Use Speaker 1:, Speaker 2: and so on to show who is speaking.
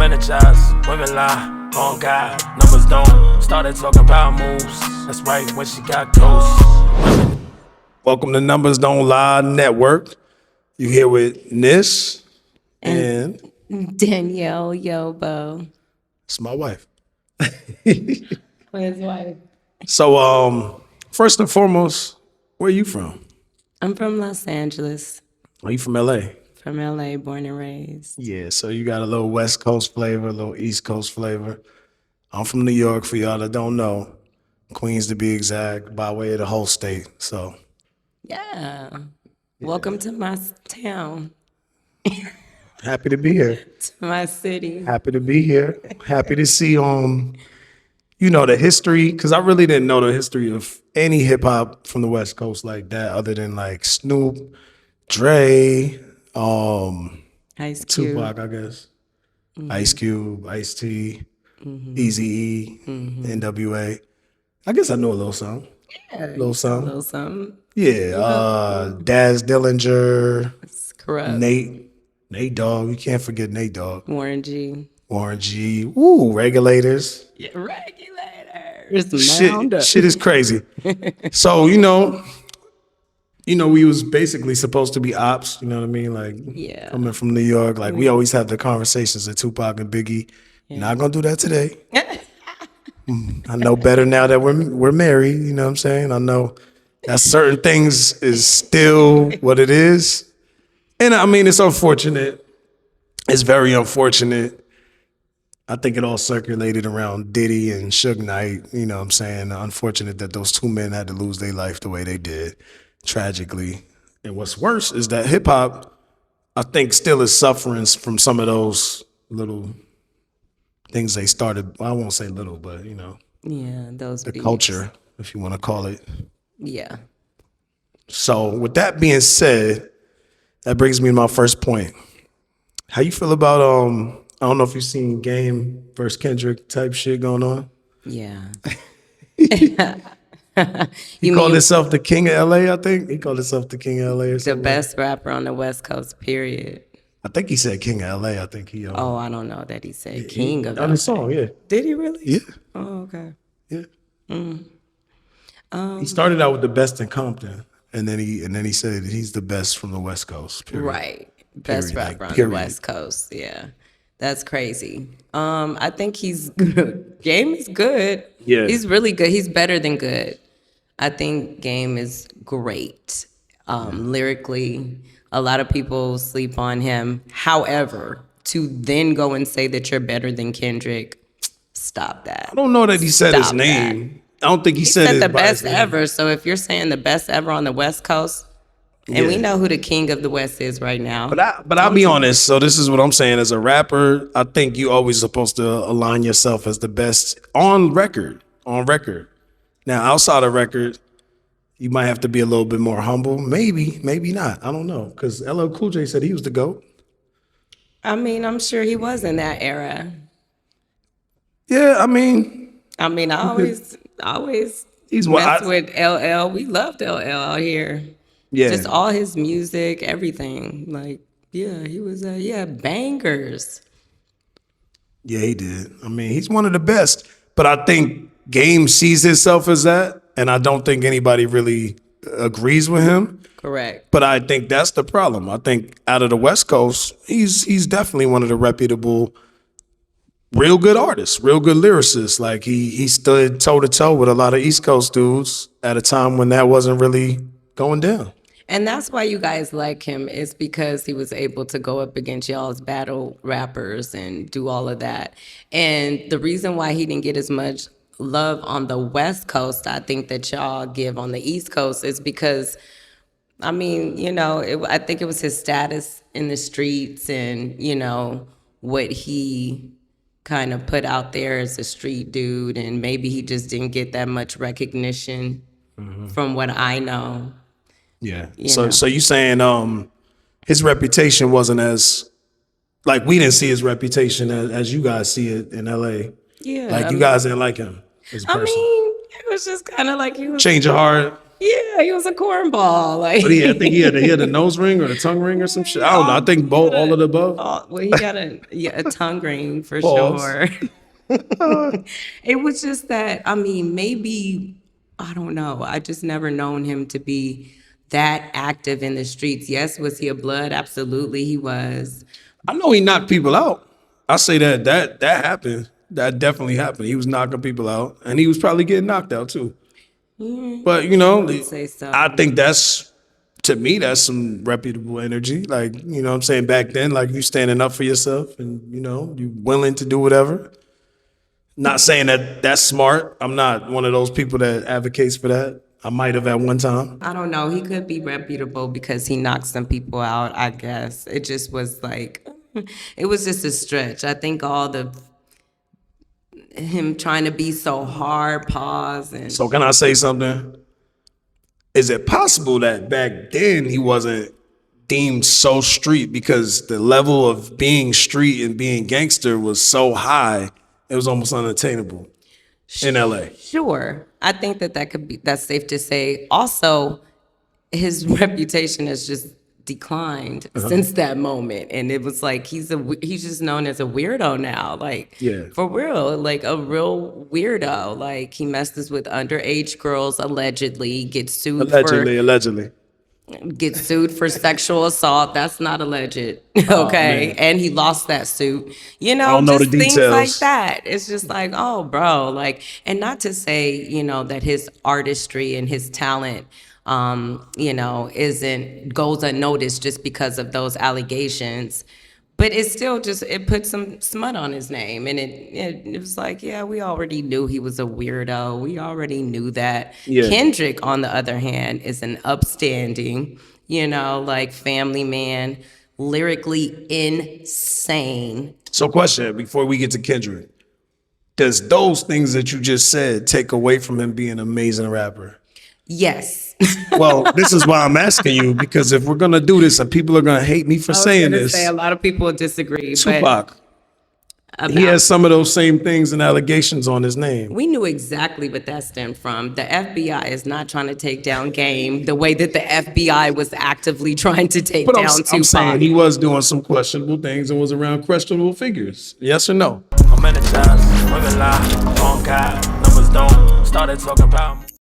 Speaker 1: energized, women lie, on God, numbers don't. Started talking power moves, that's right, when she got ghosts. Welcome to Numbers Don't Lie Network. You here with Nish and
Speaker 2: Danielle Yobo.
Speaker 1: it's my wife.
Speaker 2: His wife.
Speaker 1: So, first and foremost, where are you from?
Speaker 2: I'm from Los Angeles.
Speaker 1: Are you from LA?
Speaker 2: From LA, born and raised.
Speaker 1: Yeah, so you got a little West Coast flavor, a little East Coast flavor. I'm from New York, for y'all that don't know. Queens to be exact, by way of the whole state. So,
Speaker 2: Yeah. Welcome to my town,
Speaker 1: happy to be here.
Speaker 2: to my city.
Speaker 1: Happy to be here. Happy to see the history, because I really didn't know the history of any hip hop from the West Coast like that, other than like Snoop, Dre,
Speaker 2: Ice Cube.
Speaker 1: Tupac, I guess. Ice Cube, Ice T, Eazy-E, NWA. I guess I know a little something.
Speaker 2: Yeah,
Speaker 1: Little something.
Speaker 2: little something.
Speaker 1: Yeah, Daz Dillinger,
Speaker 2: It's corrupt.
Speaker 1: Nate Dogg. You can't forget Nate Dogg.
Speaker 2: Warren G.
Speaker 1: Warren G. Ooh, Regulators.
Speaker 2: Yeah, regulators. Mound up.
Speaker 1: Shit is crazy. So, we was basically supposed to be ops, you know what I mean? Like,
Speaker 2: Yeah.
Speaker 1: coming from New York, like, we always have the conversations of Tupac and Biggie. Not gonna do that today. I know better now that we're married, you know what I'm saying? I know that certain things is still what it is. And I mean, it's unfortunate. It's very unfortunate. I think it all circulated around Diddy and Suge Knight, you know what I'm saying? Unfortunate that those two men had to lose their life the way they did, tragically. And what's worse is that hip hop, I think, still is suffering from some of those little things they started. Well, I won't say little, but
Speaker 2: Yeah, those
Speaker 1: the
Speaker 2: beats.
Speaker 1: culture, if you want to call it.
Speaker 2: Yeah.
Speaker 1: So with that being said, that brings me to my first point. How you feel about I don't know if you've seen Game versus Kendrick type shit going on.
Speaker 2: Yeah.
Speaker 1: He
Speaker 2: You
Speaker 1: called
Speaker 2: mean
Speaker 1: himself the king of LA, I think. He called himself the king of LA or
Speaker 2: the
Speaker 1: something.
Speaker 2: best rapper on the West Coast, period.
Speaker 1: I think he said king of LA. I think he
Speaker 2: Oh, I don't know that he said king of
Speaker 1: on
Speaker 2: LA.
Speaker 1: his song, yeah.
Speaker 2: Did he really?
Speaker 1: Yeah.
Speaker 2: Oh, okay.
Speaker 1: Yeah. He started out with the best in Compton, and then he said he's the best from the West Coast. Period.
Speaker 2: Right. Best
Speaker 1: Period,
Speaker 2: rapper on
Speaker 1: period.
Speaker 2: the West Coast. Yeah. That's crazy. I think he's good. Game is good.
Speaker 1: Yeah.
Speaker 2: He's really good. He's better than good. I think Game is great. Lyrically, a lot of people sleep on him. However, to then go and say that you're better than Kendrick, stop that.
Speaker 1: I don't know that he said his
Speaker 2: Stop
Speaker 1: name. I don't think he said
Speaker 2: Said
Speaker 1: his
Speaker 2: the
Speaker 1: by his
Speaker 2: best
Speaker 1: name.
Speaker 2: ever. So if you're saying the best ever on the West Coast, and we know who the king of the West is right now.
Speaker 1: But I'll be honest. So this is what I'm saying. As a rapper, I think you always supposed to align yourself as the best on record. On record. Now outside of record, you might have to be a little bit more humble. Maybe not. I don't know. Because LL Cool J said he was the GOAT.
Speaker 2: I mean, I'm sure he was in that era.
Speaker 1: Yeah, I mean,
Speaker 2: I always
Speaker 1: he's
Speaker 2: mess with LL. We loved LL out here.
Speaker 1: yeah.
Speaker 2: Just all his music, everything. Like, yeah, he was, bangers.
Speaker 1: Yeah, he did. I mean, he's one of the best. But I think Game sees himself as that, and I don't think anybody really agrees with him.
Speaker 2: Correct.
Speaker 1: But I think that's the problem. I think out of the West Coast, he's definitely one of the reputable, real good artists, real good lyricists. Like he stood toe to toe with a lot of East Coast dudes at a time when that wasn't really going down.
Speaker 2: And that's why you guys like him, is because he was able to go up against y'all's battle rappers and do all of that. And the reason why he didn't get as much love on the West Coast, I think that y'all give on the East Coast, is because, I mean, I think it was his status in the streets and, what he kind of put out there as a street dude. And maybe he just didn't get that much recognition from what I know.
Speaker 1: Yeah.
Speaker 2: You
Speaker 1: So
Speaker 2: know.
Speaker 1: so you saying his reputation wasn't as, like, we didn't see his reputation as you guys see it in LA.
Speaker 2: Yeah.
Speaker 1: Like you guys didn't like him as a
Speaker 2: I
Speaker 1: person.
Speaker 2: mean, it was just kind of like he was.
Speaker 1: Change your heart.
Speaker 2: Yeah, he was a cornball. Like,
Speaker 1: But I think he had a nose ring or the tongue ring or some shit. I don't know. I think both, all of the above.
Speaker 2: well, he got a tongue ring for
Speaker 1: Pause.
Speaker 2: sure. It was just that, I mean, maybe, I don't know. I just never known him to be that active in the streets. Yes, was he a blood? Absolutely, he was.
Speaker 1: I know he knocked people out. I say that happened. That definitely happened. He was knocking people out, and he was probably getting knocked out too. But
Speaker 2: I'd say so.
Speaker 1: I think to me, that's some reputable energy. Like, you know what I'm saying, back then, like you standing up for yourself and, you willing to do whatever. Not saying that that's smart. I'm not one of those people that advocates for that. I might have at one time.
Speaker 2: I don't know. He could be reputable because he knocked some people out, I guess. It just was like, it was just a stretch. I think him trying to be so hard, pause, and
Speaker 1: So can I say something? Is it possible that back then he wasn't deemed so street because the level of being street and being gangster was so high, it was almost unattainable in LA?
Speaker 2: sure. I think that's safe to say. Also, his reputation has just declined since that moment, and it was like he's just known as a weirdo now, like,
Speaker 1: Yeah.
Speaker 2: for real, like a real weirdo. Like, he messes with underage girls, allegedly, gets sued
Speaker 1: Allegedly.
Speaker 2: for sexual assault. That's not alleged. Okay.
Speaker 1: Man.
Speaker 2: And he lost that suit. I
Speaker 1: don't know
Speaker 2: just
Speaker 1: the
Speaker 2: things
Speaker 1: details.
Speaker 2: like that. It's just like, oh, bro, like, and not to say, that his artistry and his talent goes unnoticed just because of those allegations. But it still it put some smut on his name. And it was like, yeah, we already knew he was a weirdo. We already knew that.
Speaker 1: Yeah.
Speaker 2: Kendrick, on the other hand, is an upstanding, like family man, lyrically insane.
Speaker 1: So question, before we get to Kendrick, does those things that you just said take away from him being an amazing rapper?
Speaker 2: Yes.
Speaker 1: Well, this is why I'm asking you, because if we're going to do this and people are going to hate me for saying this,
Speaker 2: A lot of people disagree.
Speaker 1: Tupac,
Speaker 2: But
Speaker 1: he has some of those same things and allegations on his name.
Speaker 2: we knew exactly what that stemmed from. The FBI is not trying to take down Game the way that the FBI was actively trying to take
Speaker 1: But
Speaker 2: down
Speaker 1: I'm
Speaker 2: Tupac.
Speaker 1: saying he was doing some questionable things and was around questionable figures. Yes or no?
Speaker 3: I'm in the shots, women lie, on God, numbers don't. Started talking about